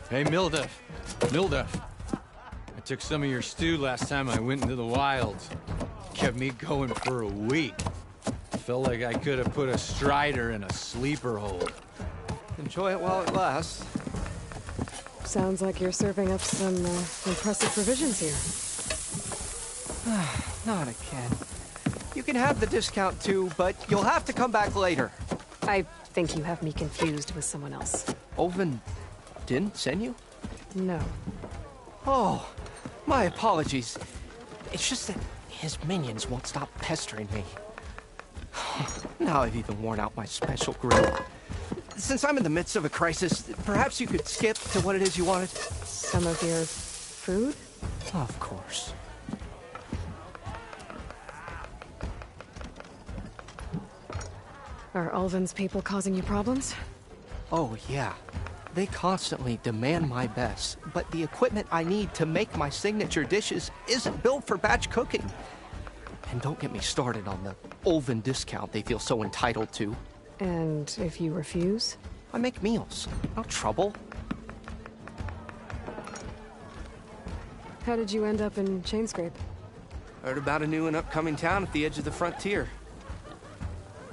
Hey, Mildef. Mildef. I took some of your stew last time I went into the wilds. Kept me going for a week. Felt like I could have put a strider in a sleeper hold. Enjoy it while it lasts. Sounds like you're serving up some impressive provisions here. Not again. You can have the discount too, but you'll have to come back later. I think you have me confused with someone else. Olvin didn't send you? No. Oh, my apologies. It's just that his minions won't stop pestering me. Now I've even worn out my special grill. Since I'm in the midst of a crisis, perhaps you could skip to what it is you wanted? Some of your food? Of course. Are Ulvin's people causing you problems? Oh, yeah. They constantly demand my best, but the equipment I need to make my signature dishes isn't built for batch cooking. And don't get me started on the Ulvin discount they feel so entitled to. And if you refuse? I make meals, no trouble. How did you end up in Chainscrape? Heard about a new and upcoming town at the edge of the frontier.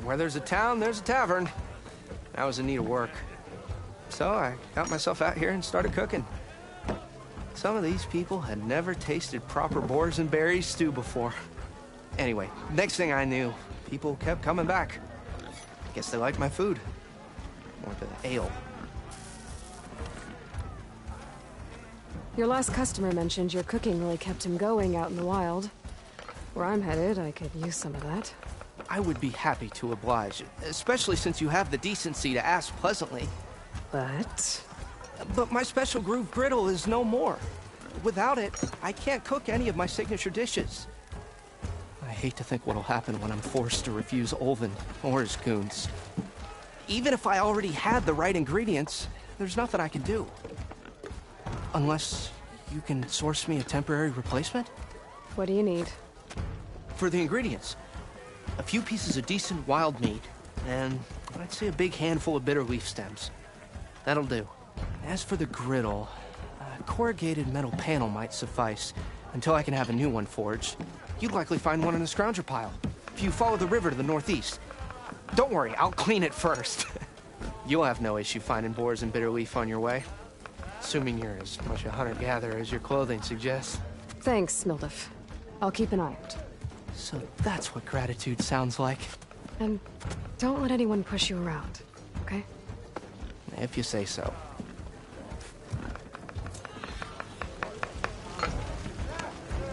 Where there's a town, there's a tavern. I was in need of work. So I got myself out here and started cooking. Some of these people had never tasted proper boars and berries stew before. Anyway, next thing I knew, people kept coming back. Guess they liked my food. Or the ale. Your last customer mentioned your cooking really kept him going out in the wild. Where I'm headed, I could use some of that. I would be happy to oblige, especially since you have the decency to ask pleasantly. But my special groove griddle is no more. Without it, I can't cook any of my signature dishes. I hate to think what'll happen when I'm forced to refuse Ulvin or his goons. Even if I already had the right ingredients, there's nothing I can do. Unless you can source me a temporary replacement? What do you need? For the ingredients, a few pieces of decent wild meat, and I'd say a big handful of bitter leaf stems. That'll do. As for the griddle, a corrugated metal panel might suffice until I can have a new one forged. You'd likely find one in the scrounger pile, if you follow the river to the northeast. Don't worry, I'll clean it first. You'll have no issue finding boars and bitter leaf on your way. Assuming you're as much a hunter-gatherer as your clothing suggests. Thanks, Mildef. I'll keep an eye out. So that's what gratitude sounds like. And don't let anyone push you around, okay? If you say so.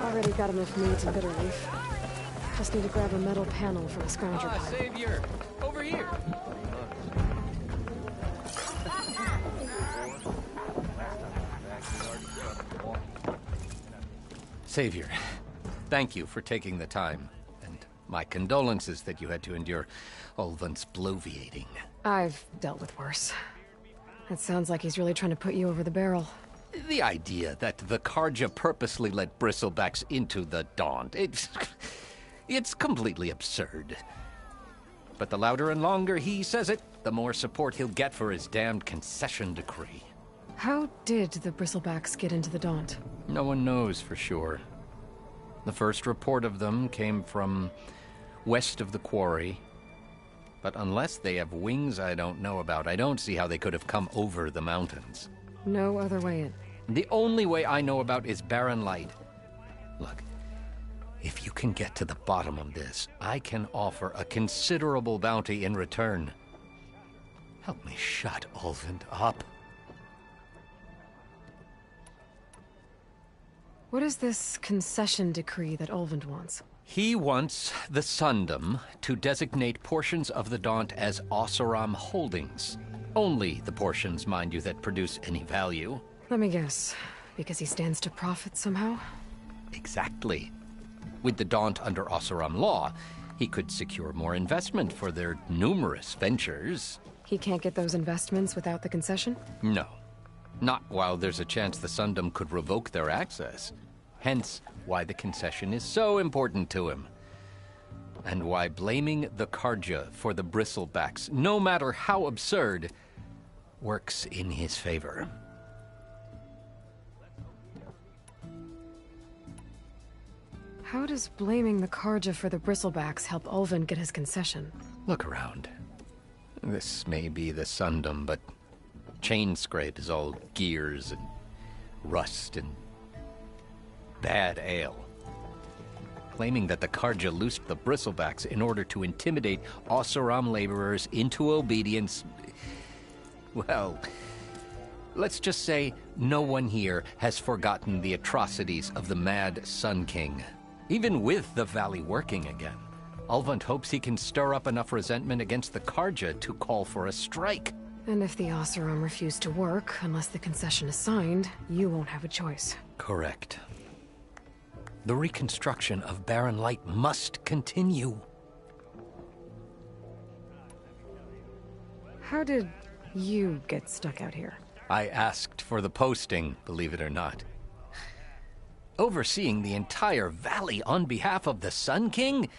Already got enough meat and bitter leaf. Just need to grab a metal panel from a scrounger pile. Savior! Over here! Savior, thank you for taking the time, and my condolences that you had to endure Ulvin's bloviating. I've dealt with worse. It sounds like he's really trying to put you over the barrel. The idea that the Carja purposely let Bristlebacks into the Daunt, it's completely absurd. But the louder and longer he says it, the more support he'll get for his damned concession decree. How did the Bristlebacks get into the Daunt? No one knows for sure. The first report of them came from west of the quarry. But unless they have wings I don't know about, I don't see how they could have come over the mountains. No other way in. The only way I know about is Barren Light. Look, if you can get to the bottom of this, I can offer a considerable bounty in return. Help me shut Ulvin up. What is this concession decree that Ulvin wants? He wants the Sundom to designate portions of the Daunt as Oseram holdings. Only the portions, mind you, that produce any value. Let me guess. Because he stands to profit somehow? Exactly. With the Daunt under Oseram law, he could secure more investment for their numerous ventures. He can't get those investments without the concession? No. Not while there's a chance the Sundom could revoke their access. Hence, why the concession is so important to him. And why blaming the Carja for the Bristlebacks, no matter how absurd, works in his favor. How does blaming the Karja for the Bristlebacks help Ulvund get his concession? Look around. This may be the Sundom, but Chainscrape is all gears and rust and bad ale. Claiming that the Karja loosed the Bristlebacks in order to intimidate Oseram laborers into obedience. Well, let's just say no one here has forgotten the atrocities of the Mad Sun King. Even with the Valley working again, Ulvund hopes he can stir up enough resentment against the Karja to call for a strike. And if the Oseram refuse to work, unless the concession is signed, you won't have a choice. Correct. The reconstruction of Barren Light must continue. How did you get stuck out here? I asked for the posting, believe it or not. Overseeing the entire valley on behalf of the Sun King?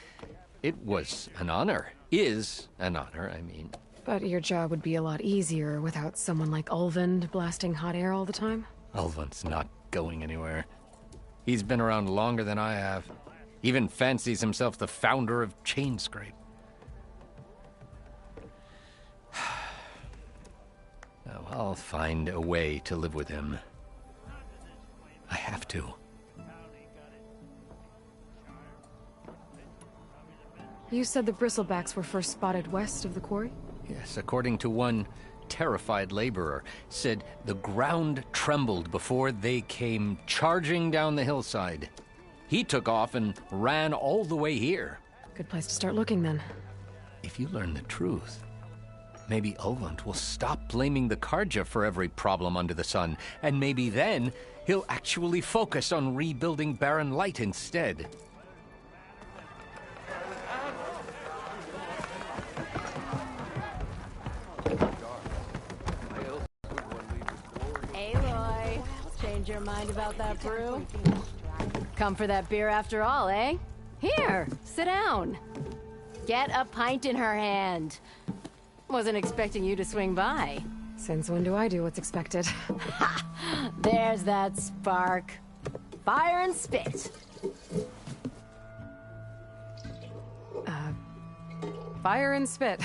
It was an honor. Is an honor, I mean. But your job would be a lot easier without someone like Ulvund blasting hot air all the time? Ulvund's not going anywhere. He's been around longer than I have. Even fancies himself the founder of Chainscrape. Now, I'll find a way to live with him. I have to. You said the Bristlebacks were first spotted west of the quarry? Yes, according to one terrified laborer, said the ground trembled before they came charging down the hillside. He took off and ran all the way here. Good place to start looking, then. If you learn the truth, maybe Ulvund will stop blaming the Karja for every problem under the sun, and maybe then he'll actually focus on rebuilding Barren Light instead. Aloy, change your mind about that brew? Come for that beer after all, eh? Here, sit down. Get a pint in her hand. Wasn't expecting you to swing by. Since when do I do what's expected? There's that spark. Fire and spit. Fire and spit.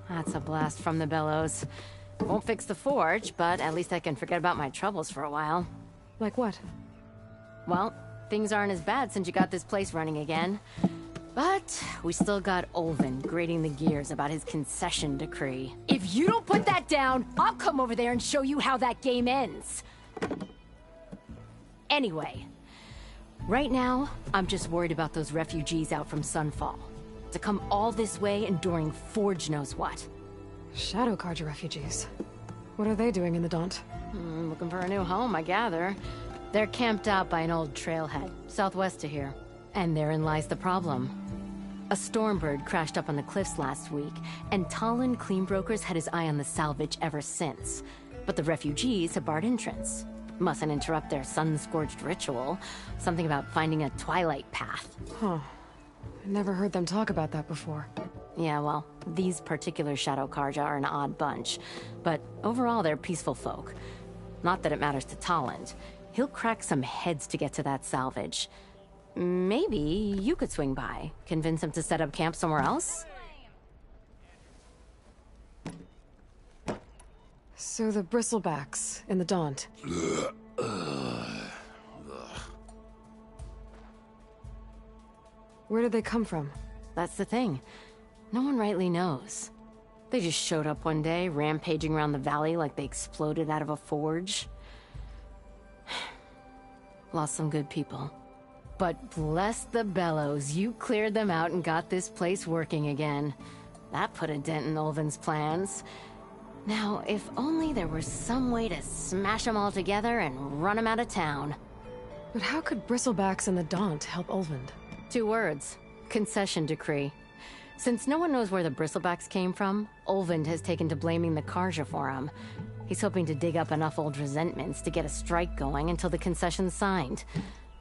That's a blast from the bellows. Won't fix the forge, but at least I can forget about my troubles for a while. Like what? Well, things aren't as bad since you got this place running again. But we still got Ulvund grating the gears about his concession decree. If you don't put that down, I'll come over there and show you how that game ends. Anyway, right now, I'm just worried about those refugees out from Sunfall. To come all this way enduring Forge knows what. Shadow Karja refugees. What are they doing in the Daunt? Looking for a new home, I gather. They're camped out by an old trailhead, southwest of here. And therein lies the problem. A Stormbird crashed up on the cliffs last week, and Talon Cleanbrokers had his eye on the salvage ever since. But the refugees have barred entrance. Mustn't interrupt their sun-scorched ritual. Something about finding a twilight path. Huh. I never heard them talk about that before. Yeah, well, these particular Shadow Karja are an odd bunch. But overall, they're peaceful folk. Not that it matters to Talon. He'll crack some heads to get to that salvage. Maybe you could swing by, convince him to set up camp somewhere else? So the Bristlebacks in the Daunt. Where did they come from? That's the thing. No one rightly knows. They just showed up one day, rampaging around the valley like they exploded out of a forge. Lost some good people. But bless the bellows, you cleared them out and got this place working again. That put a dent in Ulvund's plans. Now, if only there was some way to smash them all together and run them out of town. But how could Bristlebacks in the Daunt help Ulvund? 2 words. Concession decree. Since no one knows where the Bristlebacks came from, Ulvund has taken to blaming the Karja for them. He's hoping to dig up enough old resentments to get a strike going until the concession's signed.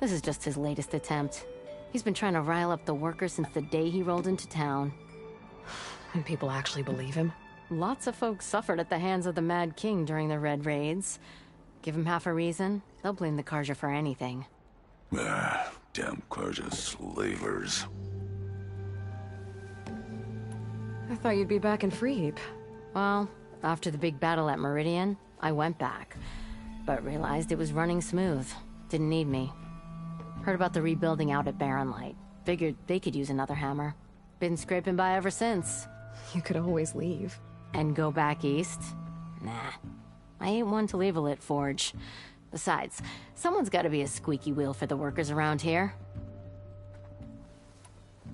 This is just his latest attempt. He's been trying to rile up the workers since the day he rolled into town. And people actually believe him? Lots of folks suffered at the hands of the Mad King during the Red Raids. Give them half a reason, they'll blame the Carja for anything. Ah, damn Carja slavers. I thought you'd be back in Freeheap. Well, after the big battle at Meridian, I went back. But realized it was running smooth. Didn't need me. Heard about the rebuilding out at Barren Light. Figured they could use another hammer. Been scraping by ever since. You could always leave. And go back east? Nah. I ain't one to leave a lit forge. Besides, someone's gotta be a squeaky wheel for the workers around here.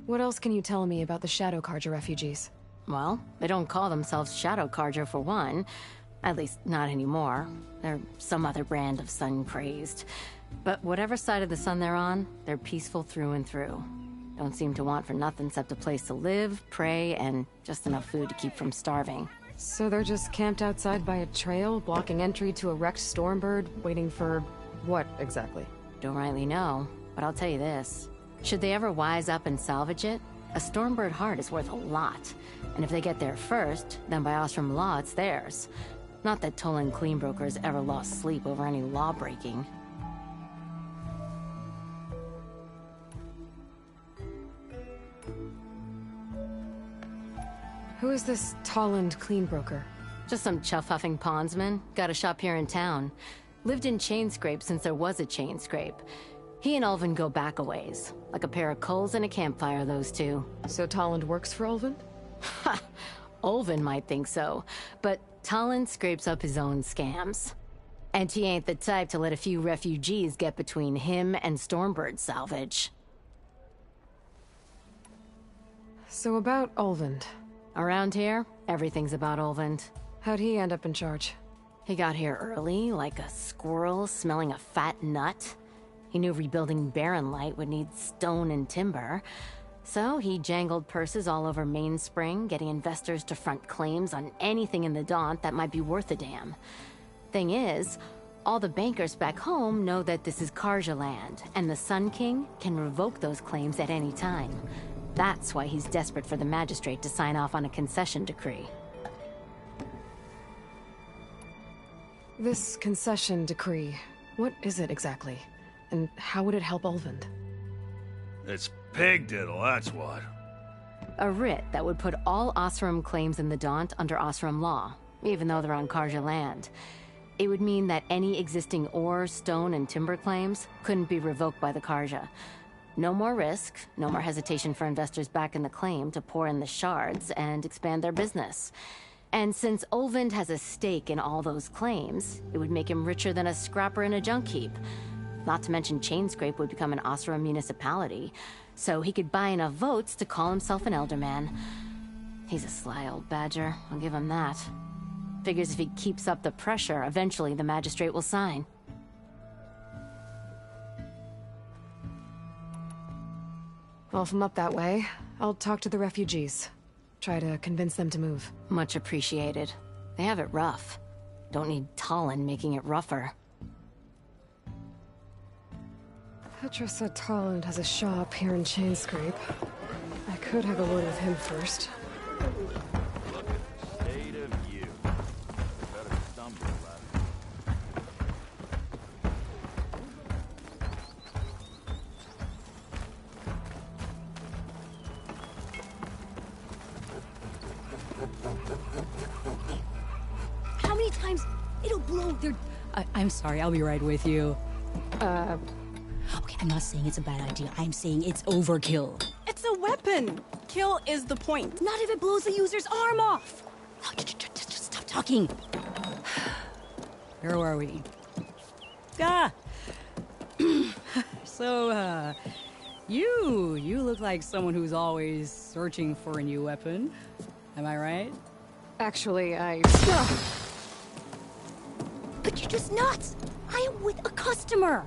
What else can you tell me about the Shadow Carja refugees? Well, they don't call themselves Shadow Carja for one. At least, not anymore. They're some other brand of sun-crazed. But whatever side of the sun they're on, they're peaceful through and through. Don't seem to want for nothing except a place to live, pray, and just enough food to keep from starving. So they're just camped outside by a trail, blocking entry to a wrecked Stormbird, waiting for... what, exactly? Don't rightly know, but I'll tell you this. Should they ever wise up and salvage it, a Stormbird heart is worth a lot. And if they get there first, then by Ostrom law, it's theirs. Not that Tolan Cleanbrokers ever lost sleep over any law-breaking. Who is this Tolland Cleanbroker? Just some chuff-huffing pondsman. Got a shop here in town. Lived in Chainscrape since there was a Chainscrape. He and Ulvin go back a ways. Like a pair of coals and a campfire, those two. So Tolland works for Ulvin? Ha! Ulvin might think so, but Tolland scrapes up his own scams. And he ain't the type to let a few refugees get between him and Stormbird salvage. So about Ulvin. Around here, everything's about Ulvin. How'd he end up in charge? He got here early, like a squirrel smelling a fat nut. He knew rebuilding Barren Light would need stone and timber. So he jangled purses all over Mainspring, getting investors to front claims on anything in the Daunt that might be worth a damn. Thing is, all the bankers back home know that this is Carja land, and the Sun King can revoke those claims at any time. That's why he's desperate for the magistrate to sign off on a concession decree. This concession decree, what is it exactly? And how would it help Ulvin? It's pig diddle, that's what. A writ that would put all Osram claims in the Daunt under Osram law, even though they're on Carja land. It would mean that any existing ore, stone, and timber claims couldn't be revoked by the Carja. No more risk, no more hesitation for investors back in the claim to pour in the shards and expand their business. And since Ulvin has a stake in all those claims, it would make him richer than a scrapper in a junk heap. Not to mention Chainscrape would become an Osram municipality, so he could buy enough votes to call himself an elderman. He's a sly old badger, I'll give him that. Figures if he keeps up the pressure, eventually the magistrate will sign. Well, if I'm up that way, I'll talk to the refugees. Try to convince them to move. Much appreciated. They have it rough. Don't need Tolland making it rougher. Petra said Tolland has a shop here in Chainscrape. I could have a word with him first. State of you. Better stumble, lad. How many times? It'll blow. I'm sorry, I'll be right with you. Okay, I'm not saying it's a bad idea. I'm saying it's overkill. It's a weapon. Kill is the point. Not if it blows the user's arm off. Oh, just stop talking. Where are we? So, you look like someone who's always searching for a new weapon. Am I right? Actually, But you're just nuts. I am with a customer.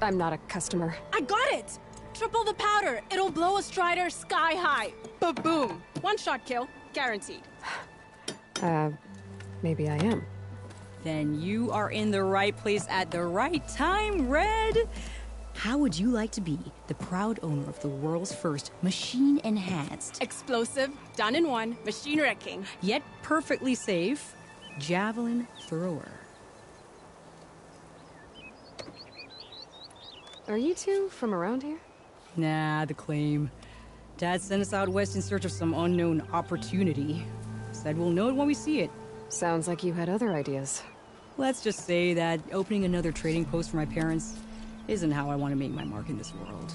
I'm not a customer. I got it. Triple the powder. It'll blow a Strider sky high. Ba-boom. One shot kill. Guaranteed. Maybe I am. Then you are in the right place at the right time, Red. How would you like to be the proud owner of the world's first machine-enhanced, Explosive, done in one, machine wrecking. yet perfectly safe, javelin thrower? Are you two from around here? Nah, the claim. Dad sent us out west in search of some unknown opportunity. Said we'll know it when we see it. Sounds like you had other ideas. Let's just say that opening another trading post for my parents isn't how I want to make my mark in this world.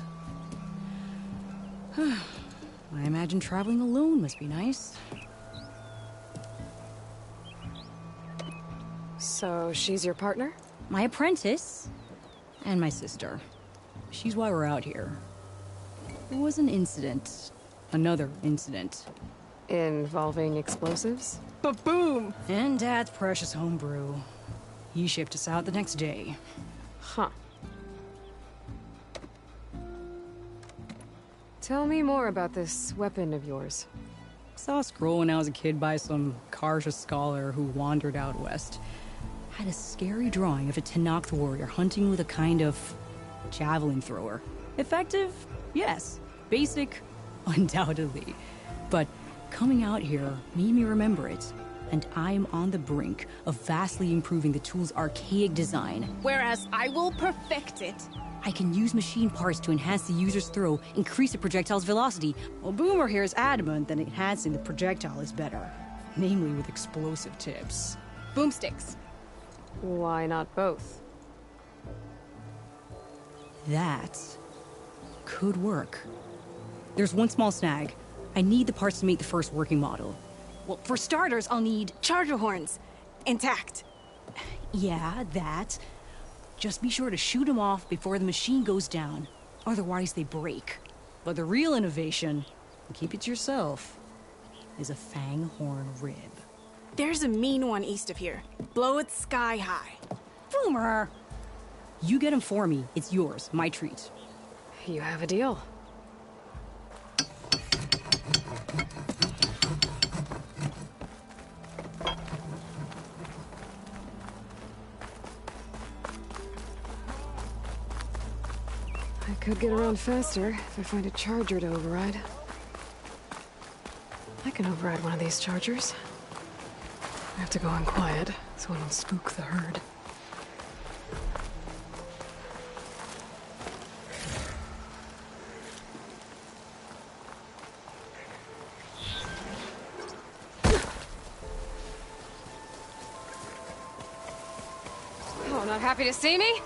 I imagine traveling alone must be nice. So, she's your partner? My apprentice. And my sister. She's why we're out here. There was an incident. Another incident. Involving explosives? Ba-boom! And Dad's precious homebrew. He shipped us out the next day. Huh. Tell me more about this weapon of yours. Saw a scroll when I was a kid by some Karja scholar who wandered out west. Had a scary drawing of a Tenakth warrior hunting with a kind of javelin thrower. Effective? Yes. Basic? Undoubtedly. But coming out here made me remember it. And I'm on the brink of vastly improving the tool's archaic design. Whereas I will perfect it. I can use machine parts to enhance the user's throw, increase the projectile's velocity. Well, Boomer here is adamant that enhancing the projectile is better. Namely with explosive tips. Boomsticks. Why not both? That could work. There's one small snag. I need the parts to make the first working model. Well, for starters, I'll need charger horns. Intact. Yeah, that. Just be sure to shoot them off before the machine goes down. Otherwise, they break. But the real innovation, and keep it to yourself, is a fang horn rib. There's a mean one east of here. Blow it sky high. Boomer! You get him for me. It's yours. My treat. You have a deal. I could get around faster if I find a charger to override. I can override one of these chargers. I have to go in quiet so I don't spook the herd. Oh, not happy to see me?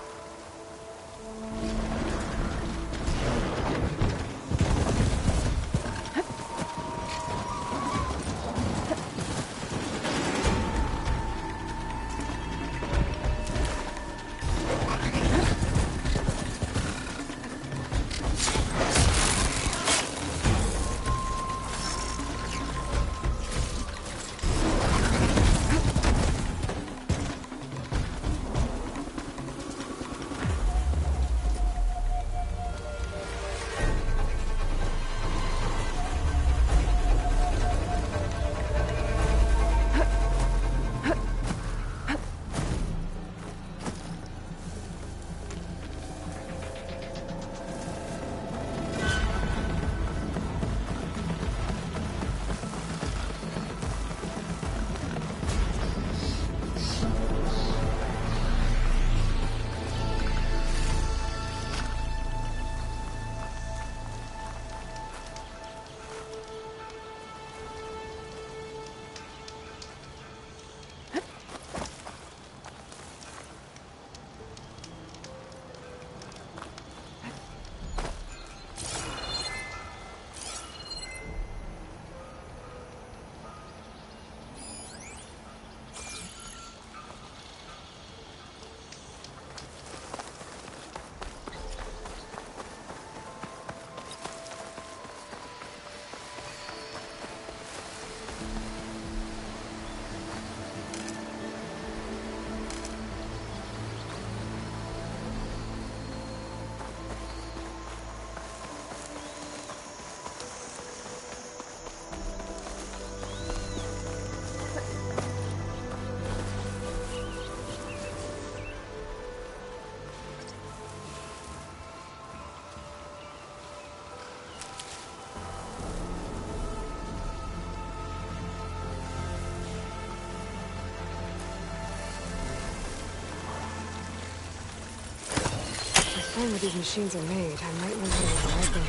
Find where these machines are made. I might learn how to ride them.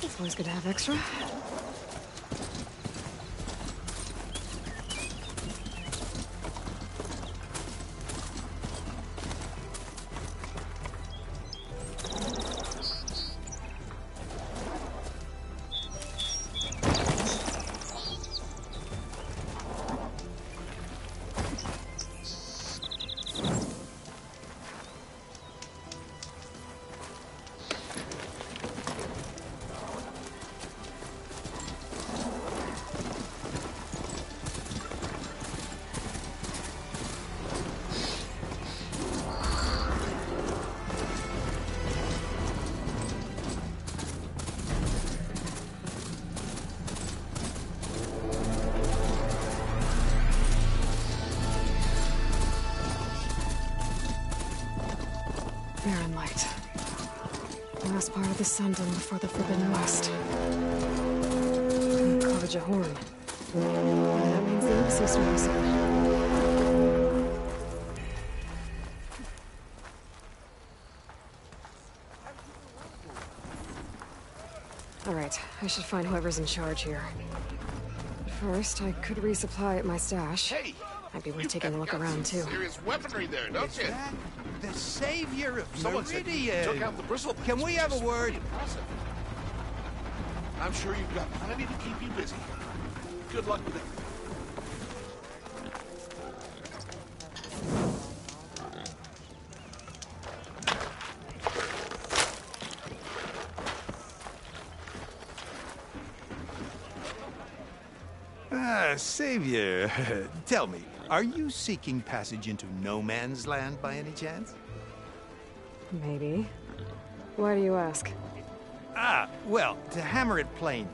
It's always good to have extra. Barren light. The last part of the Sundom before the Forbidden West. Carja Horn. That means the Embassy Store is here. Alright, I should find whoever's in charge here. But first, I could resupply at my stash. Hey! Might be worth taking a look around, too. Serious weaponry there, don't you? The savior of Someone said you took out the bristleback. Can we have a word? Impressive. I'm sure you've got plenty to keep you busy. Good luck with it. Savior, tell me, are you seeking passage into no man's land by any chance? Maybe. Why do you ask? Well, to hammer it plain,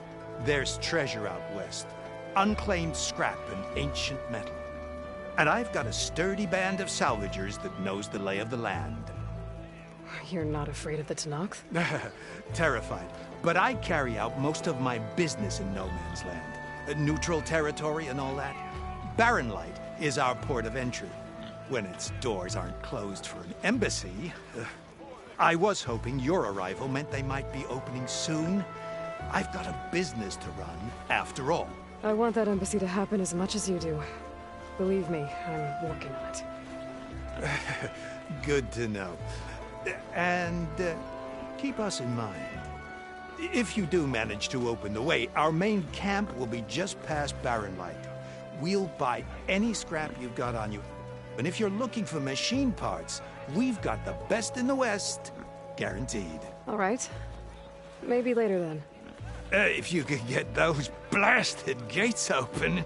there's treasure out west. Unclaimed scrap and ancient metal. And I've got a sturdy band of salvagers that knows the lay of the land. You're not afraid of the Tenakth? Terrified. But I carry out most of my business in no man's land. Neutral territory and all that. Barren Light is our port of entry. When its doors aren't closed for an embassy. I was hoping your arrival meant they might be opening soon. I've got a business to run, after all. I want that embassy to happen as much as you do. Believe me, I'm working on it. Good to know. And keep us in mind. If you do manage to open the way, our main camp will be just past Barren Light. We'll buy any scrap you've got on you. And if you're looking for machine parts, we've got the best in the West, guaranteed. All right. Maybe later then. If you could get those blasted gates open.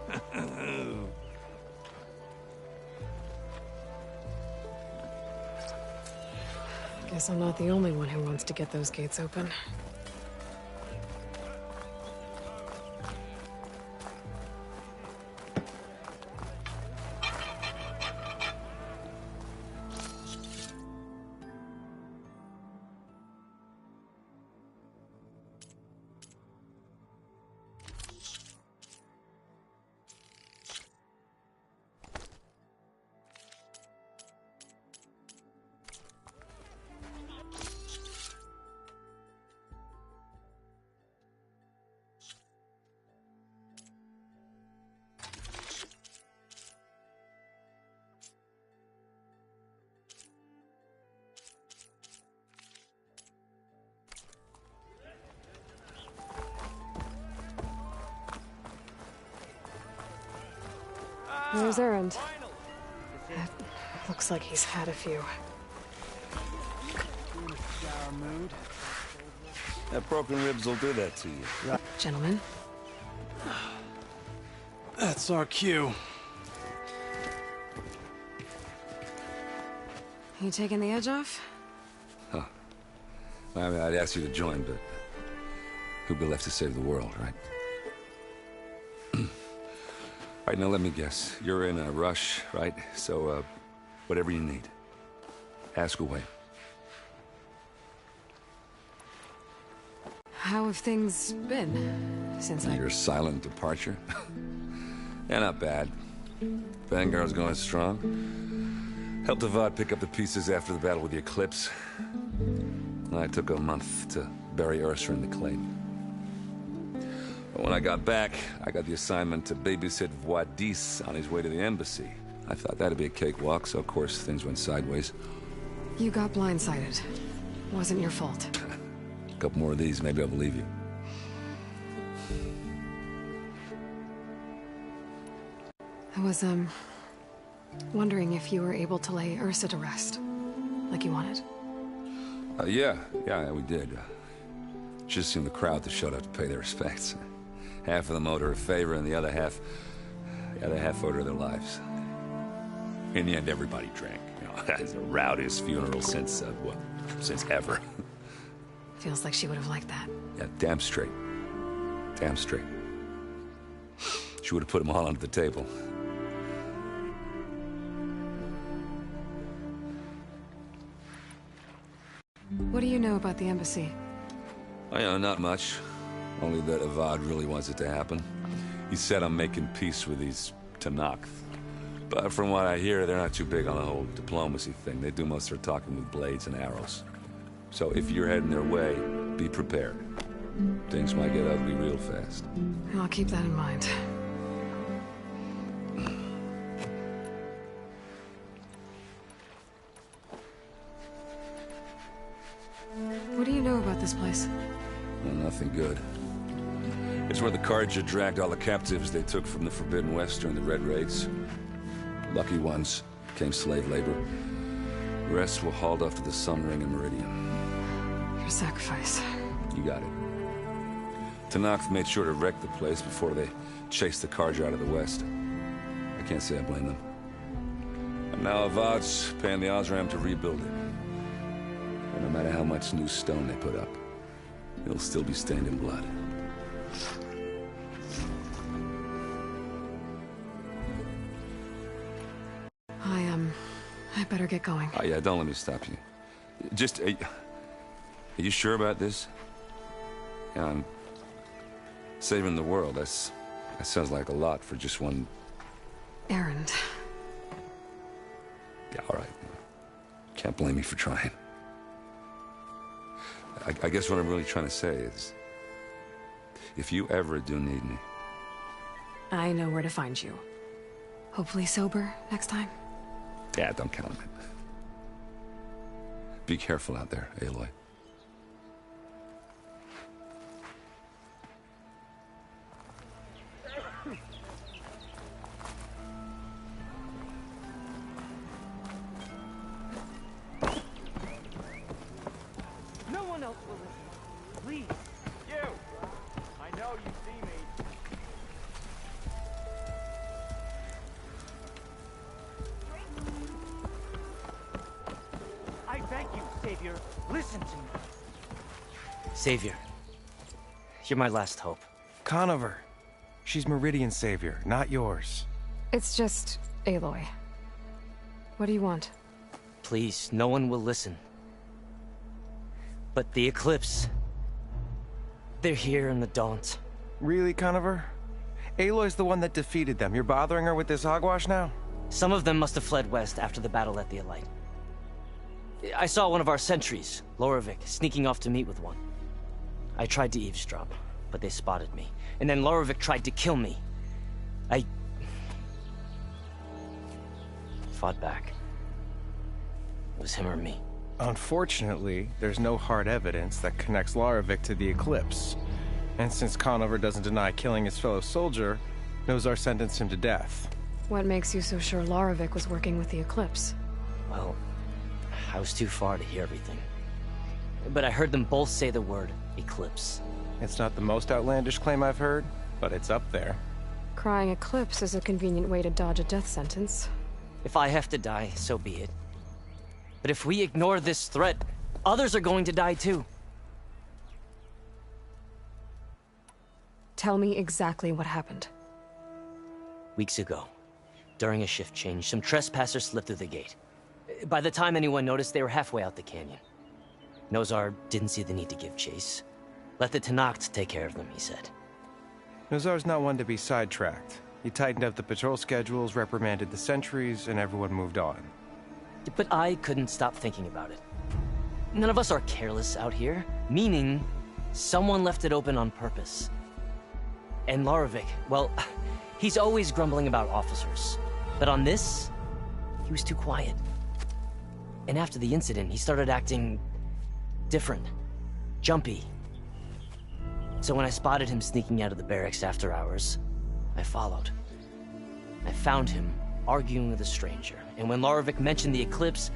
Guess I'm not the only one who wants to get those gates open. Where's Erend? Looks like he's had a few. That broken ribs will do that to you. Gentlemen. That's our cue. You taking the edge off? Huh. I mean, I'd ask you to join, but who'd be left to save the world, right? All right, now let me guess. You're in a rush, right? So, whatever you need, ask away. How have things been since Your silent departure? Yeah, not bad. Vanguard's going strong. Helped Avad pick up the pieces after the battle with the Eclipse. I took a month to bury Ursa in the clay. But when I got back, I got the assignment to babysit Voidis on his way to the embassy. I thought that'd be a cakewalk, so of course things went sideways. You got blindsided. Wasn't your fault. A couple more of these, maybe I'll believe you. I was, wondering if you were able to lay Ursa to rest, like you wanted. Yeah, we did. Just seemed the crowd that showed up to pay their respects. Half of them owed her a favor, and the other half owed her their lives. In the end, everybody drank. You know, it's the rowdiest funeral since ever. Feels like she would have liked that. Yeah, damn straight. Damn straight. She would have put them all under the table. What do you know about the embassy? Oh, yeah, not much. Only that Avad really wants it to happen. He said I'm making peace with these Tenakth. But from what I hear, they're not too big on the whole diplomacy thing. They do most of their talking with blades and arrows. So if you're heading their way, be prepared. Things might get ugly real fast. I'll keep that in mind. What do you know about this place? Well, nothing good. It's where the Carja dragged all the captives they took from the Forbidden West during the Red Raids. Lucky ones became slave labor. The rest were hauled off to the Sun Ring and Meridian. Your sacrifice. You got it. Tenakth made sure to wreck the place before they chased the Carja out of the West. I can't say I blame them. And now Avad's paying the Osram to rebuild it. And no matter how much new stone they put up, it'll still be stained in blood. I better get going. Oh, yeah, don't let me stop you. Just, are you sure about this? Yeah, I'm saving the world. That sounds like a lot for just one... errand. Yeah, all right. Can't blame me for trying. I guess what I'm really trying to say is, if you ever do need me... I know where to find you. Hopefully sober next time. Yeah, don't count on it. Be careful out there, Aloy. No one else will listen. Please. You! I know you see me. I beg you, Savior, listen to me. Savior, you're my last hope. Conover. She's Meridian's savior, not yours. It's just Aloy. What do you want? Please, no one will listen. But the Eclipse... they're here in the Daunt. Really, Conover? Aloy's the one that defeated them. You're bothering her with this hogwash now? Some of them must have fled west after the battle at the Elite. I saw one of our sentries, Lorevic, sneaking off to meet with one. I tried to eavesdrop, but they spotted me. And then Lorevic tried to kill me. I... fought back. It was him or me. Unfortunately, there's no hard evidence that connects Lorevic to the Eclipse. And since Conover doesn't deny killing his fellow soldier, Nozar sentenced him to death. What makes you so sure Lorevic was working with the Eclipse? Well, I was too far to hear everything. But I heard them both say the word eclipse. It's not the most outlandish claim I've heard, but it's up there. Crying eclipse is a convenient way to dodge a death sentence. If I have to die, so be it. But if we ignore this threat, others are going to die too. Tell me exactly what happened. Weeks ago, during a shift change, some trespassers slipped through the gate. By the time anyone noticed, they were halfway out the canyon. Nozar didn't see the need to give chase. Let the Tenakth take care of them, he said. Nozar's not one to be sidetracked. He tightened up the patrol schedules, reprimanded the sentries, and everyone moved on. But I couldn't stop thinking about it. None of us are careless out here, meaning someone left it open on purpose. And Larovic, well, he's always grumbling about officers. But on this, he was too quiet. And after the incident, he started acting different, jumpy. So when I spotted him sneaking out of the barracks after hours, I followed. I found him arguing with a stranger, and when Larovic mentioned the eclipse,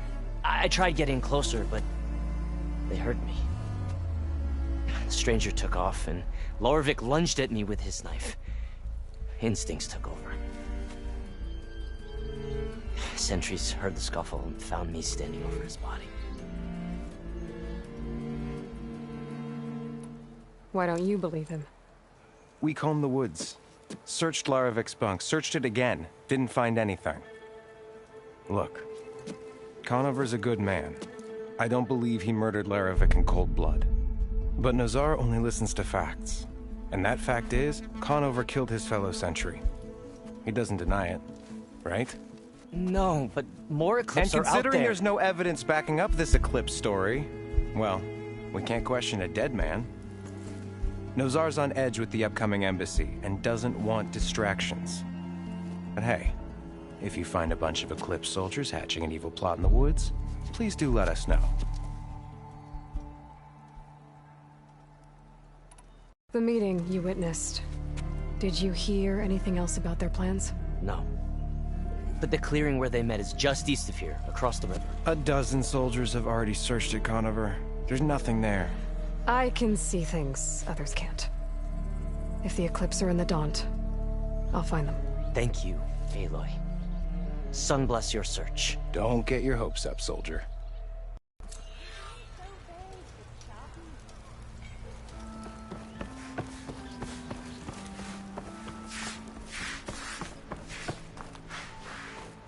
I tried getting closer, but they heard me. The stranger took off, and Larovic lunged at me with his knife. Instincts took over. Sentries heard the scuffle and found me standing over his body. Why don't you believe him? We combed the woods. Searched Larovic's bunk, searched it again. Didn't find anything. Look, Conover's a good man. I don't believe he murdered Larovic in cold blood. But Nozar only listens to facts. And that fact is, Conover killed his fellow sentry. He doesn't deny it, right? No, but more eclipses are out there. And considering there's no evidence backing up this eclipse story, well, we can't question a dead man. Nozar's on edge with the upcoming embassy and doesn't want distractions. But hey, if you find a bunch of Eclipse soldiers hatching an evil plot in the woods, please do let us know. The meeting you witnessed. Did you hear anything else about their plans? No. But the clearing where they met is just east of here, across the river. A dozen soldiers have already searched it, Conover. There's nothing there. I can see things others can't. If the Eclipse are in the Daunt, I'll find them. Thank you, Aloy. Sun bless your search. Don't get your hopes up, soldier.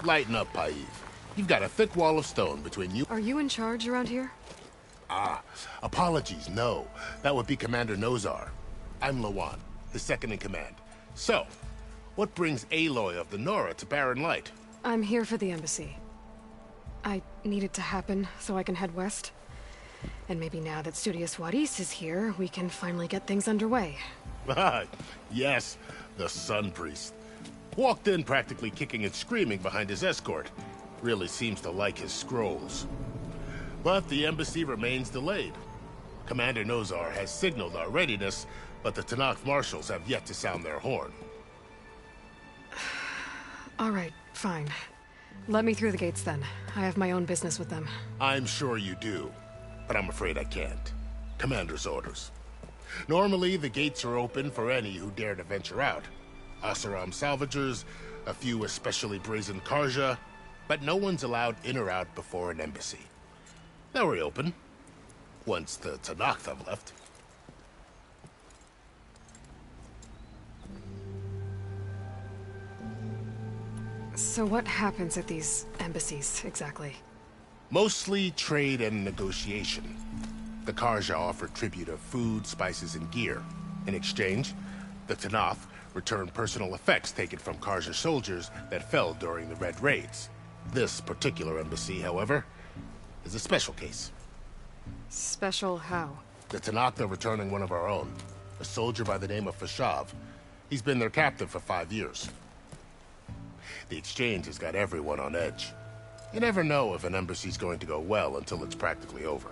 Lighten up, Paiv. You've got a thick wall of stone between you... Are you in charge around here? Ah, apologies, no. That would be Commander Nozar. I'm Lawan, the second in command. So, what brings Aloy of the Nora to Barren Light? I'm here for the embassy. I need it to happen so I can head west. And maybe now that Studious Wadis is here, we can finally get things underway. Yes, the Sun Priest. Walked in practically kicking and screaming behind his escort. Really seems to like his scrolls. But the embassy remains delayed. Commander Nozar has signaled our readiness, but the Tenakth marshals have yet to sound their horn. All right, fine. Let me through the gates then. I have my own business with them. I'm sure you do, but I'm afraid I can't. Commander's orders. Normally, the gates are open for any who dare to venture out. Asaram salvagers, a few especially brazen Karja, but no one's allowed in or out before an embassy. They'll reopen, once the Tenakth have left. So what happens at these embassies, exactly? Mostly trade and negotiation. The Karja offer tribute of food, spices, and gear. In exchange, the Tenakth return personal effects taken from Karja soldiers that fell during the Red Raids. This particular embassy, however, is a special case. Special how? The Tenakth are returning one of our own, a soldier by the name of Fashav. He's been their captive for 5 years. The exchange has got everyone on edge. You never know if an embassy's going to go well until it's practically over.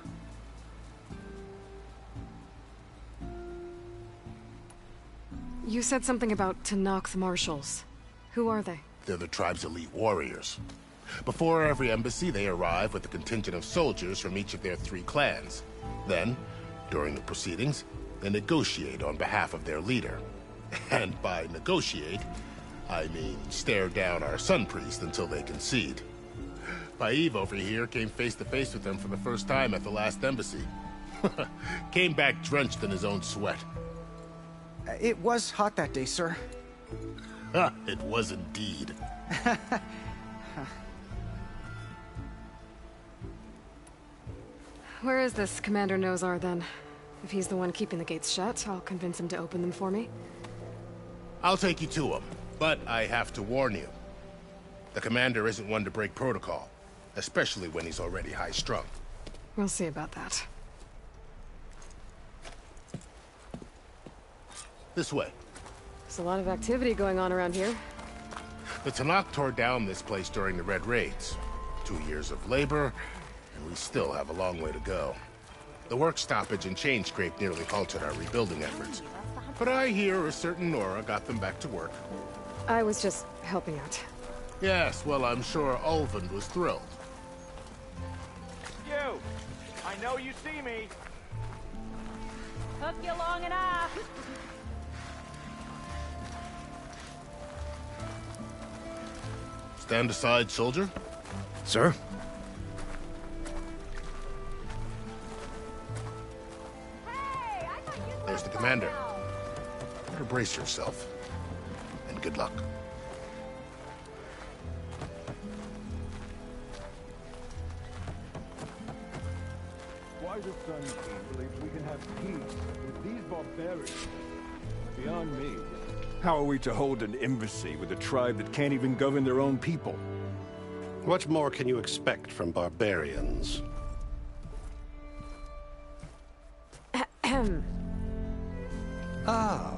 You said something about Tenakth marshals. Who are they? They're the tribe's elite warriors. Before every embassy, they arrive with a contingent of soldiers from each of their 3 clans. Then, during the proceedings, they negotiate on behalf of their leader. And by negotiate, I mean stare down our sun priest until they concede. Paiv over here came face to face with them for the first time at the last embassy. Came back drenched in his own sweat. It was hot that day, sir. It was indeed. Where is this Commander Nozar, then? If he's the one keeping the gates shut, I'll convince him to open them for me. I'll take you to him, but I have to warn you. The commander isn't one to break protocol, especially when he's already high-strung. We'll see about that. This way. There's a lot of activity going on around here. The Tanakh tore down this place during the Red Raids. 2 years of labor, and we still have a long way to go. The work stoppage and chain scrape nearly halted our rebuilding efforts. But I hear a certain Nora got them back to work. I was just helping out. Yes, well, I'm sure Ulvund was thrilled. You! I know you see me! Took you long enough! Stand aside, soldier. Sir? There's the commander. Better brace yourself. And good luck. Why the Sun King believes we can have peace with these barbarians? Beyond me. How are we to hold an embassy with a tribe that can't even govern their own people? What more can you expect from barbarians? Ah.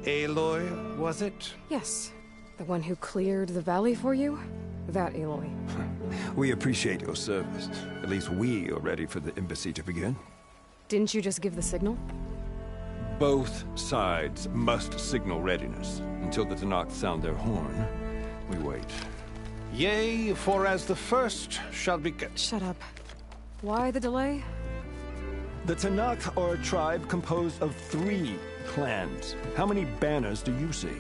Aloy, was it? Yes. The one who cleared the valley for you? That Aloy. We appreciate your service. At least we are ready for the embassy to begin. Didn't you just give the signal? Both sides must signal readiness. Until the Tanakh sound their horn, we wait. Yea, for as the first shall be... Shut up. Why the delay? The Tanakh are a tribe composed of 3 clans. How many banners do you see?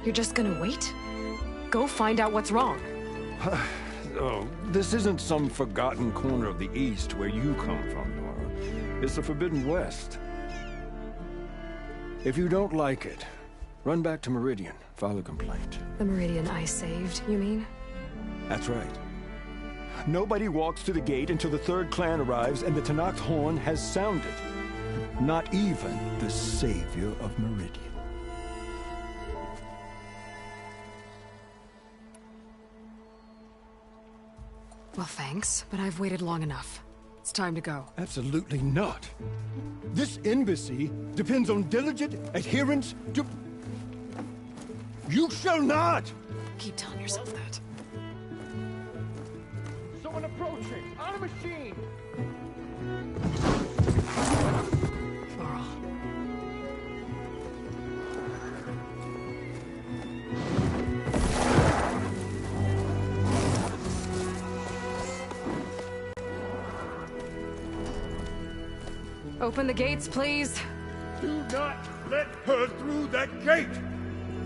You're just gonna wait? Go find out what's wrong. Oh, this isn't some forgotten corner of the East where you come from, Nora. It's the Forbidden West. If you don't like it, run back to Meridian, file a complaint. The Meridian I saved, you mean? That's right. Nobody walks to the gate until the 3rd clan arrives and the Tanakh's horn has sounded. Not even the savior of Meridian. Well, thanks, but I've waited long enough. It's time to go. Absolutely not. This embassy depends on diligent adherence to... You shall not! Keep telling yourself that. Someone approaching! On a machine! Laurel. Open the gates, please. Do not let her through that gate!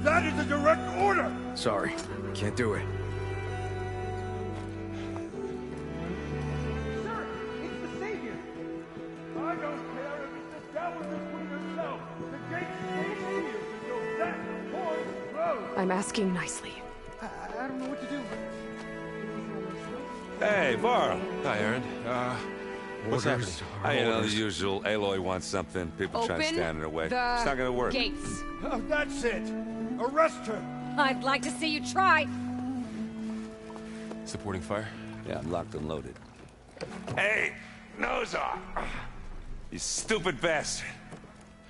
That is a direct order! Sorry, can't do it. Sir, it's the Savior! I don't care if it's the devil between herself! The gate stays sealed until that horn blows! I'm asking nicely. I don't know what to do. Hey, Varl. Hi, Aaron. What's happening? You know, the usual. Aloy wants something. People try to stand in her way. It's not gonna work. Gates. Oh, that's it! Arrest her! I'd like to see you try. Supporting fire? Yeah, I'm locked and loaded. Hey, Nozar! You stupid bastard.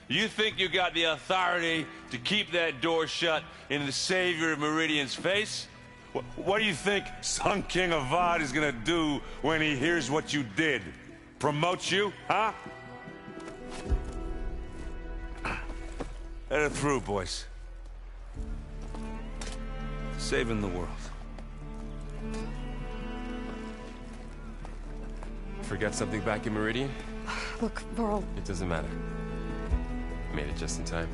You think you got the authority to keep that door shut in the savior of Meridian's face? What do you think Sun King Avad is gonna do when he hears what you did? Promote you, huh? Let her through, boys. saving the world. Forget something back in Meridian? Look, Varl. It doesn't matter. Made it just in time.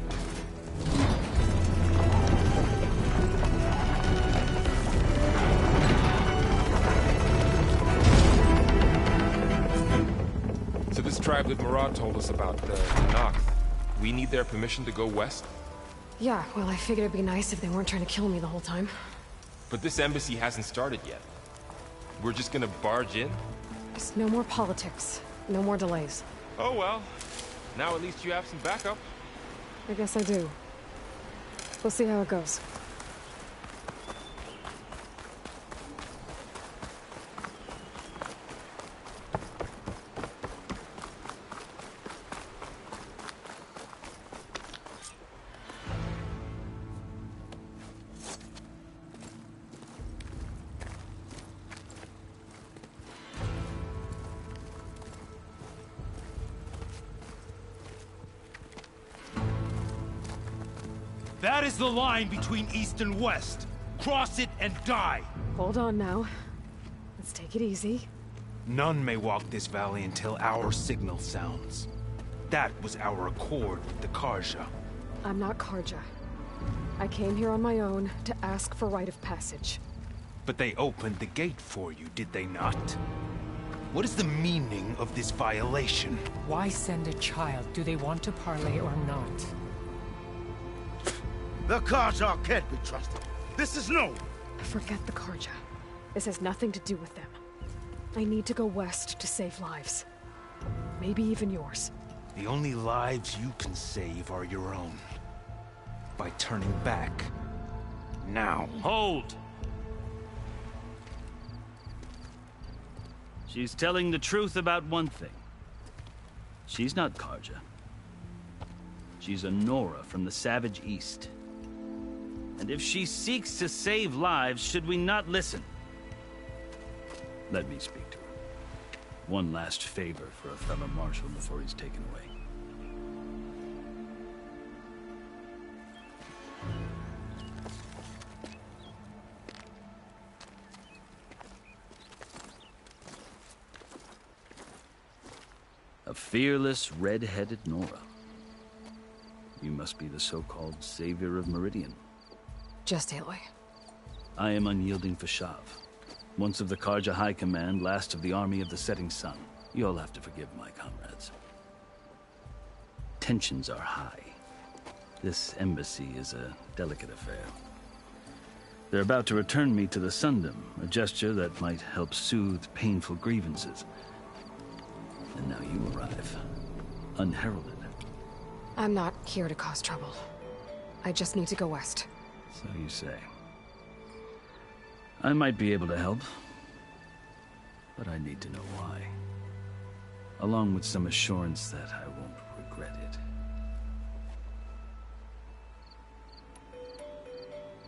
So this tribe that Murad told us about, the Tenakth, we need their permission to go west? Yeah, well, I figured it'd be nice if they weren't trying to kill me the whole time. But this embassy hasn't started yet. We're just gonna barge in? Just no more politics. No more delays. Oh well. Now at least you have some backup. I guess I do. We'll see how it goes. That is the line between East and West. Cross it and die. Hold on now. Let's take it easy. None may walk this valley until our signal sounds. That was our accord with the Carja. I'm not Carja. I came here on my own to ask for rite of passage. But they opened the gate for you, did they not? What is the meaning of this violation? Why send a child? Do they want to parley or not? The Carja can't be trusted. This is no. Forget the Carja. This has nothing to do with them. I need to go west to save lives. Maybe even yours. The only lives you can save are your own. By turning back. Now. Hold! She's telling the truth about one thing. She's not Carja. She's a Nora from the Savage East. And if she seeks to save lives, should we not listen? Let me speak to her. One last favor for a fellow marshal before he's taken away. A fearless, red-headed Nora. You must be the so-called savior of Meridian. Just Aloy. I am unyielding Fashav. Once of the Carja High Command, last of the Army of the Setting Sun. You'll have to forgive my comrades. Tensions are high. This embassy is a delicate affair. They're about to return me to the Sundom, a gesture that might help soothe painful grievances. And now you arrive, unheralded. I'm not here to cause trouble. I just need to go west. So you say. I might be able to help, but I need to know why. Along with some assurance that I won't regret it.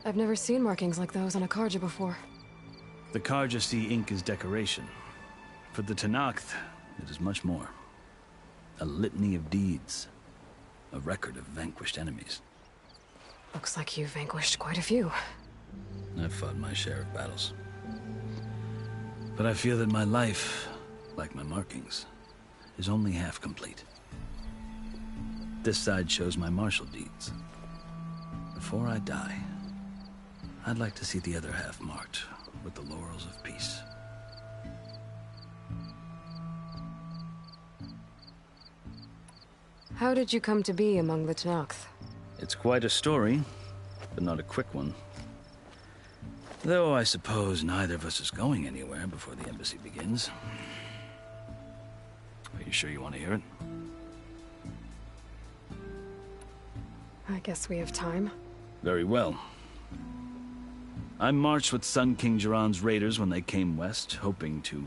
I've never seen markings like those on a Carja before. The Carja see ink as decoration. For the Tenakth, it is much more. A litany of deeds. A record of vanquished enemies. Looks like you've vanquished quite a few. I've fought my share of battles. But I feel that my life, like my markings, is only half complete. This side shows my martial deeds. Before I die, I'd like to see the other half marked with the laurels of peace. How did you come to be among the Tenakth? It's quite a story, but not a quick one. Though I suppose neither of us is going anywhere before the embassy begins. Are you sure you want to hear it? I guess we have time. Very well. I marched with Sun King Jiran's raiders when they came west, hoping to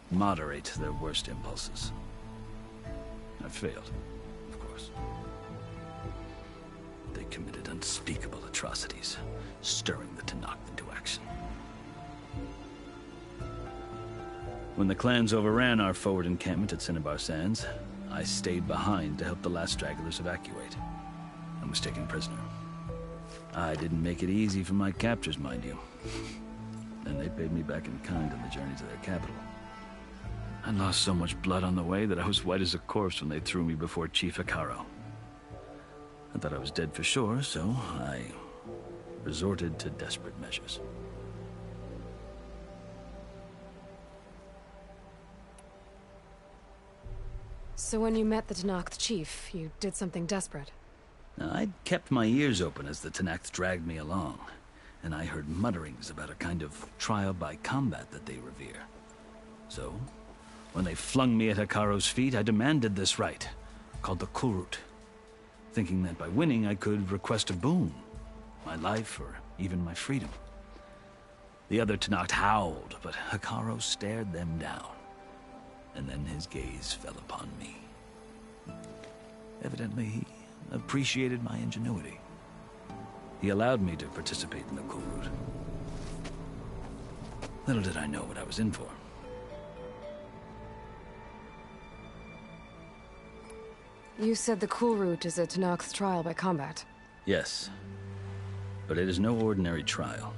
moderate their worst impulses. I failed. They committed unspeakable atrocities, stirring the Tenakth into action. When the clans overran our forward encampment at Cinnabar Sands, I stayed behind to help the last stragglers evacuate. I was taken prisoner. I didn't make it easy for my captors, mind you. And they paid me back in kind on the journey to their capital. I lost so much blood on the way that I was white as a corpse when they threw me before Chief Hekarro. I thought I was dead for sure, so I resorted to desperate measures. So when you met the Tenakth chief, you did something desperate? Now, I'd kept my ears open as the Tenakth dragged me along, and I heard mutterings about a kind of trial by combat that they revere. So, when they flung me at Hekarro's feet, I demanded this rite, called the Kulrut, thinking that by winning I could request a boon, my life or even my freedom. The other Tenakth howled, but Hekarro stared them down, and then his gaze fell upon me. Evidently, he appreciated my ingenuity. He allowed me to participate in the Kulrut. Little did I know what I was in for. You said the Kulrut is a Tenakth trial by combat. Yes, but it is no ordinary trial.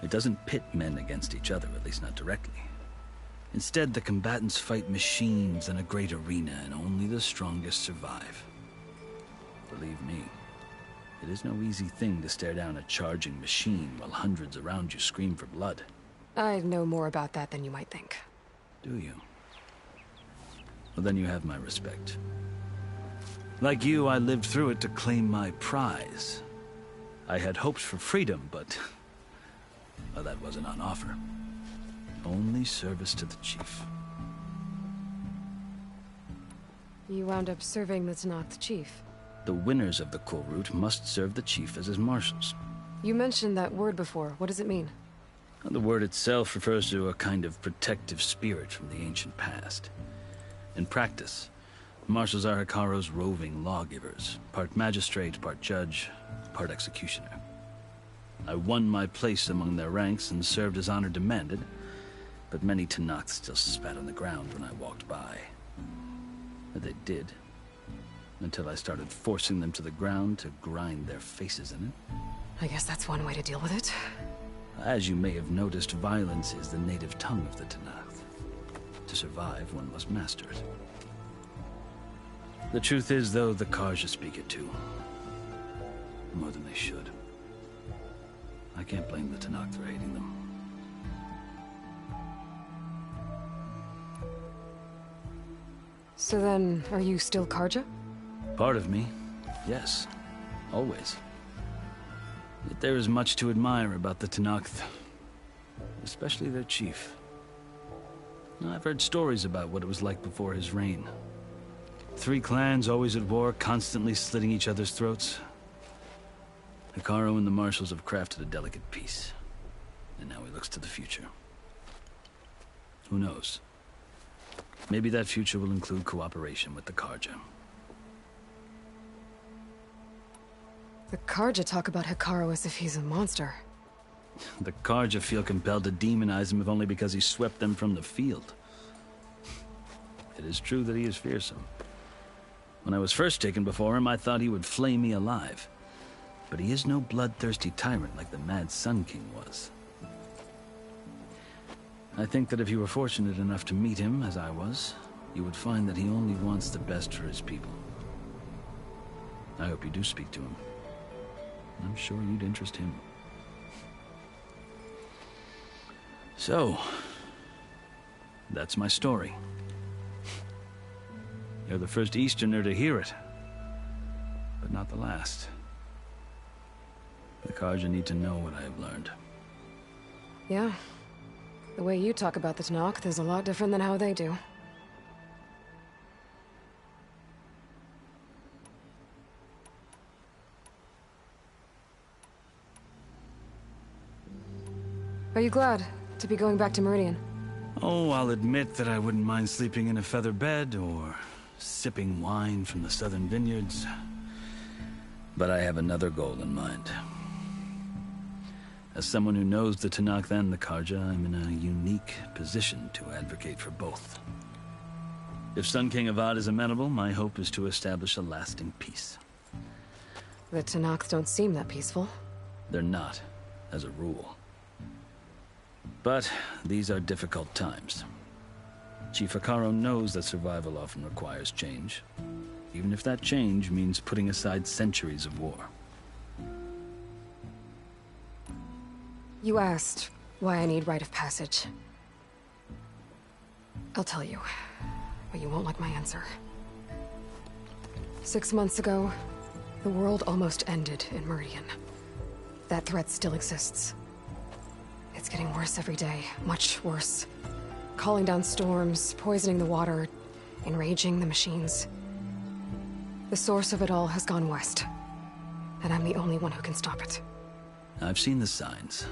It doesn't pit men against each other, at least not directly. Instead, the combatants fight machines in a great arena, and only the strongest survive. Believe me, it is no easy thing to stare down a charging machine while hundreds around you scream for blood. I know more about that than you might think. Do you? Well, then you have my respect. Like you, I lived through it to claim my prize. I had hoped for freedom, but well, that wasn't on offer. Only service to the chief. You wound up serving the Tenakth chief. The winners of the Kulrut must serve the chief as his marshals. You mentioned that word before. What does it mean? The word itself refers to a kind of protective spirit from the ancient past. In practice, marshals are Hekarro's roving lawgivers, part magistrate, part judge, part executioner. I won my place among their ranks and served as honor demanded, but many Tenakth still spat on the ground when I walked by. But they did, until I started forcing them to the ground to grind their faces in it. I guess that's one way to deal with it. As you may have noticed, violence is the native tongue of the Tenakth. To survive, one must master it. The truth is, though, the Carja speak it too. More than they should. I can't blame the Tenakth for hating them. So then, are you still Carja? Part of me, yes. Always. Yet there is much to admire about the Tenakth. Especially their chief. I've heard stories about what it was like before his reign. 3 clans always at war, constantly slitting each other's throats. Hekarro and the marshals have crafted a delicate peace. And now he looks to the future. Who knows? Maybe that future will include cooperation with the Carja. The Carja talk about Hekarro as if he's a monster. The Carja feel compelled to demonize him if only because he swept them from the field. It is true that he is fearsome. When I was first taken before him, I thought he would flay me alive. But he is no bloodthirsty tyrant like the Mad Sun King was. I think that if you were fortunate enough to meet him, as I was, you would find that he only wants the best for his people. I hope you do speak to him. I'm sure you'd interest him. So, that's my story. You're the first Easterner to hear it, but not the last. The Carja need to know what I have learned. Yeah. The way you talk about the Tenakth is a lot different than how they do. Are you glad to be going back to Meridian? Oh, I'll admit that I wouldn't mind sleeping in a feather bed or sipping wine from the southern vineyards. But I have another goal in mind. As someone who knows the Tenakth and the Carja, I'm in a unique position to advocate for both. If Sun King Avad is amenable, my hope is to establish a lasting peace. The Tenakth don't seem that peaceful. They're not, as a rule. But these are difficult times. Chief Hekarro knows that survival often requires change, even if that change means putting aside centuries of war. You asked why I need rite of passage. I'll tell you, but you won't like my answer. 6 months ago, the world almost ended in Meridian. That threat still exists. It's getting worse every day, much worse. Calling down storms, poisoning the water, enraging the machines. The source of it all has gone west, and I'm the only one who can stop it. I've seen the signs.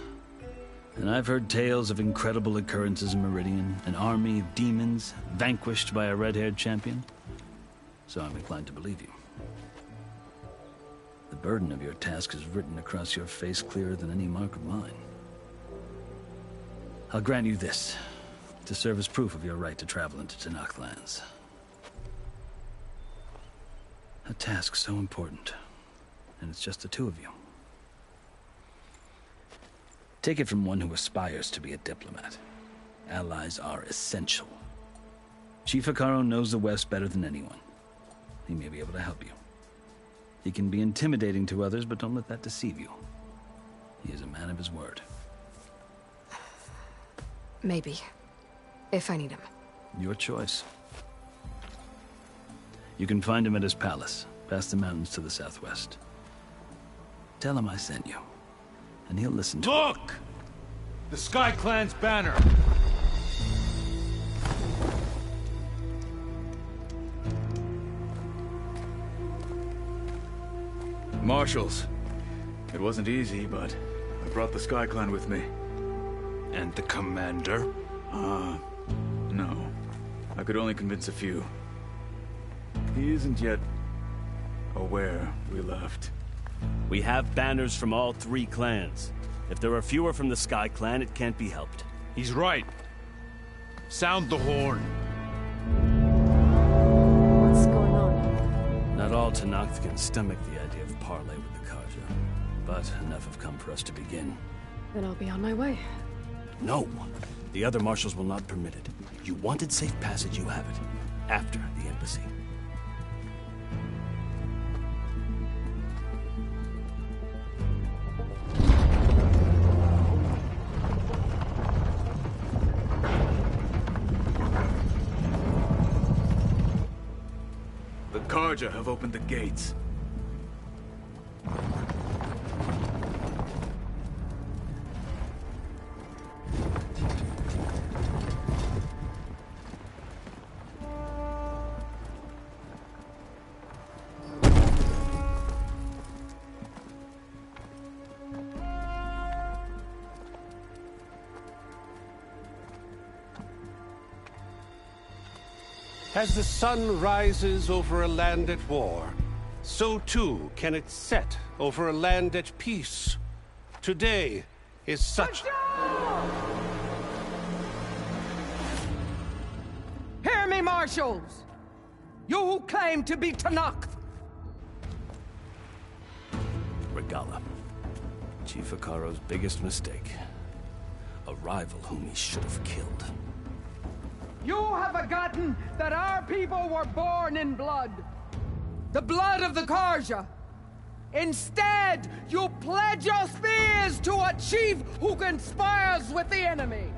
And I've heard tales of incredible occurrences in Meridian, an army of demons vanquished by a red-haired champion. So I'm inclined to believe you. The burden of your task is written across your face clearer than any mark of mine. I'll grant you this, to serve as proof of your right to travel into Tenakth lands. A task so important, and it's just the two of you. Take it from one who aspires to be a diplomat. Allies are essential. Chief Hekarro knows the West better than anyone. He may be able to help you. He can be intimidating to others, but don't let that deceive you. He is a man of his word. Maybe. If I need him. Your choice. You can find him at his palace, past the mountains to the southwest. Tell him I sent you, and he'll listen to Look! The Sky Clan's banner! Marshals. It wasn't easy, but I brought the Sky Clan with me. And the commander? No. I could only convince a few. He isn't yet aware we left. We have banners from all 3 clans. If there are fewer from the Sky Clan, it can't be helped. He's right. Sound the horn. What's going on? Not all Tenakth can stomach the idea of parley with the Carja, but enough have come for us to begin. Then I'll be on my way. No. The other marshals will not permit it. You wanted safe passage, you have it. After the embassy. The Carja have opened the gates. As the sun rises over a land at war, so too can it set over a land at peace. Today is such... Hear me, marshals! You who claim to be Tenakth! Regalla. Chief Hekarro's biggest mistake. A rival whom he should have killed. You have forgotten that our people were born in blood. The blood of the Carja. Instead, you pledge your spears to a chief who conspires with the enemy.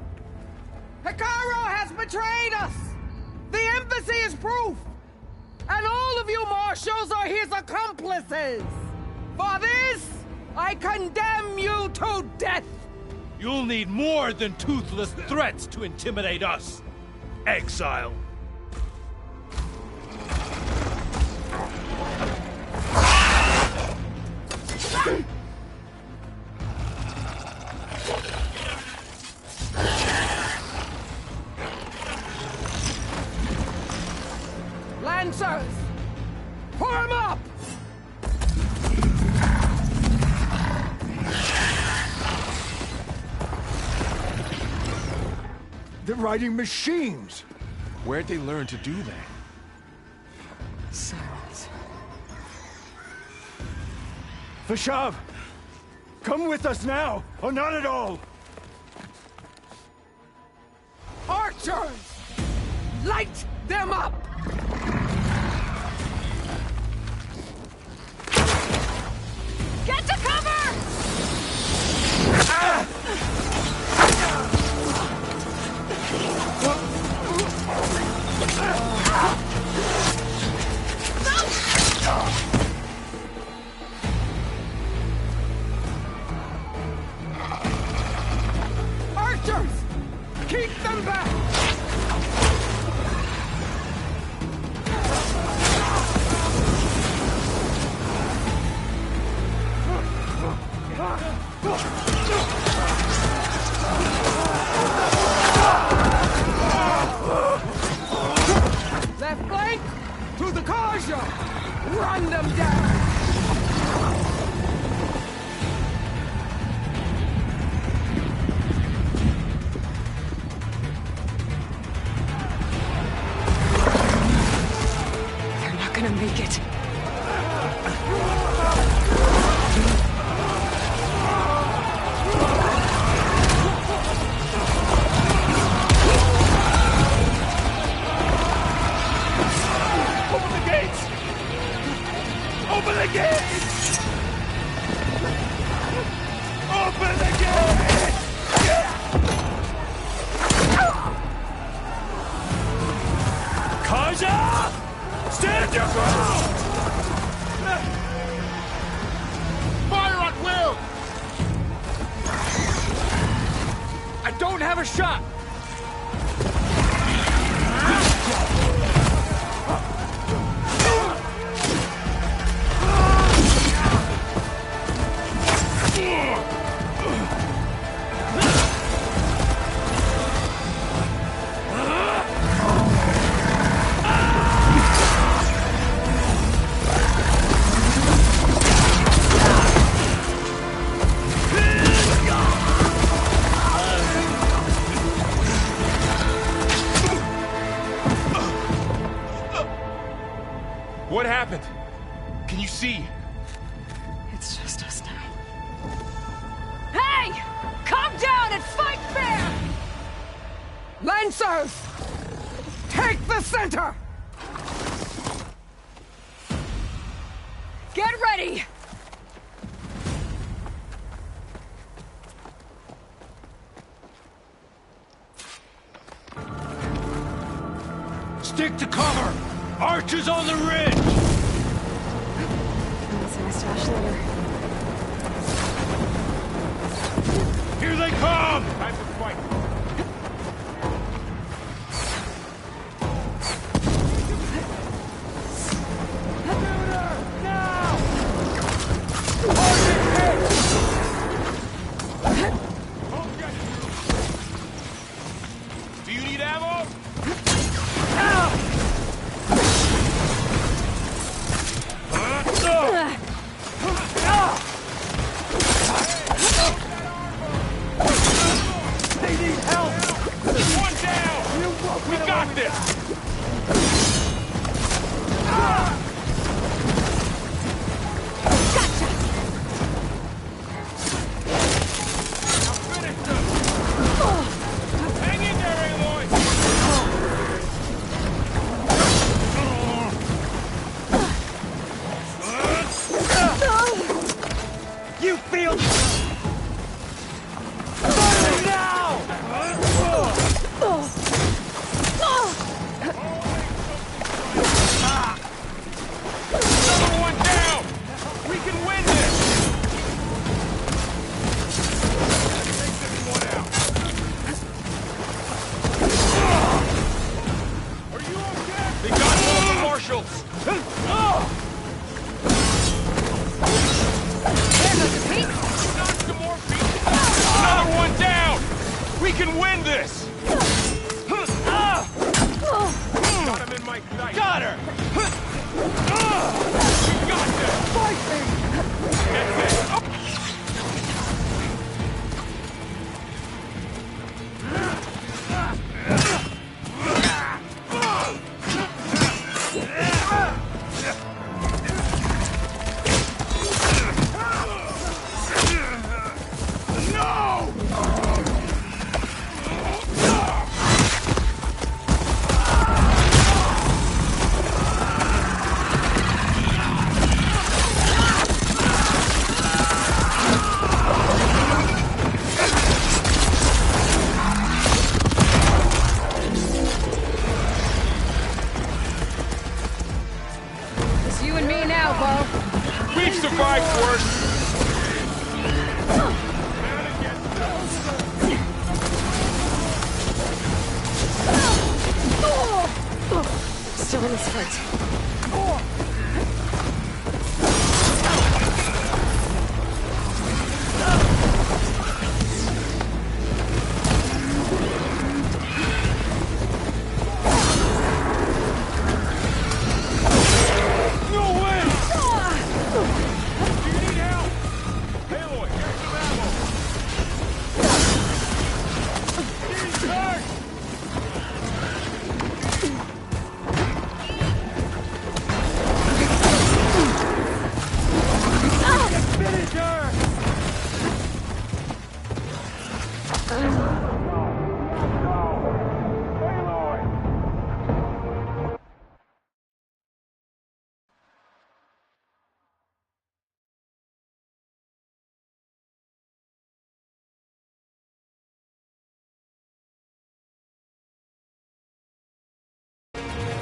Hekarro has betrayed us! The embassy is proof! And all of you marshals are his accomplices! For this, I condemn you to death! You'll need more than toothless threats to intimidate us. Exile. Lancers! Form up! They're riding machines! Where'd they learn to do that? Silence. Vashav! Come with us now, or not at all! Archers! Light them up! Get to cover! Archers! Keep them back! Left flank! To the Karja! Run them down! They're not gonna make it. Open the gates! Open the gates! Open the gates! Karja! Stand your ground! Fire at will! I don't have a shot! What happened? Can you see? It's just us now. Hey! Calm down and fight fair! Lancers! Take the center! Get ready! Stick to cover! Archers on the ridge! That's my stash later. Here they come! Time to fight. Do you need ammo? They need help! One down! We got this! Hang in there, Aloy! You feel... Fire now! Another one down! We can win this! Takes everyone out. Are you okay? They got all the marshals! Knock some more people. Another one down! We can win this! Got him in my sight. Got her! We got this! Fight me! That's it! Still in this fight.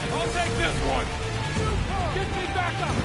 I'll take this one! Get me back up!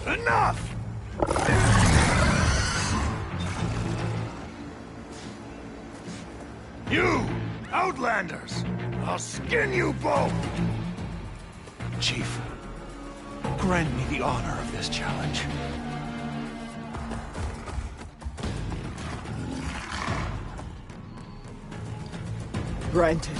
Enough! You, Outlanders! I'll skin you both! Chief, grant me the honor of this challenge. Granted.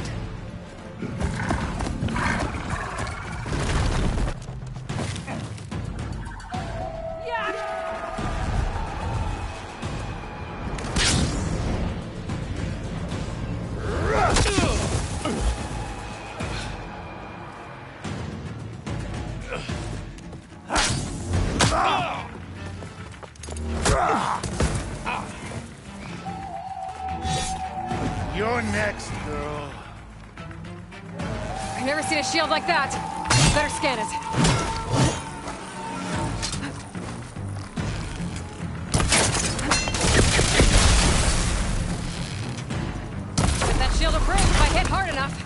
You're next, girl. I've never seen a shield like that. Better scan it. Get that shield approved if I hit hard enough.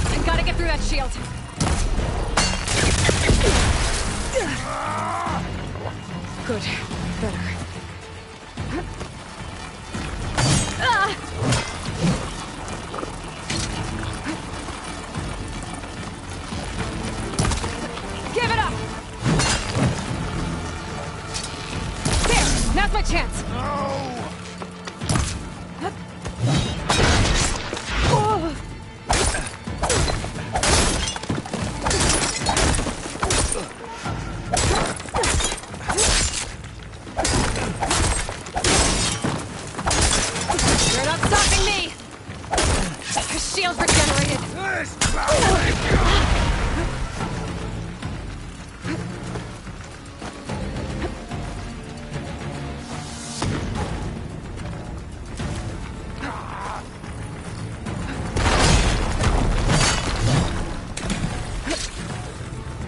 I gotta get through that shield. Good. Better. Give it up! There! Now's my chance! You're not stopping me! The shield's regenerated!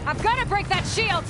I've got to break that shield!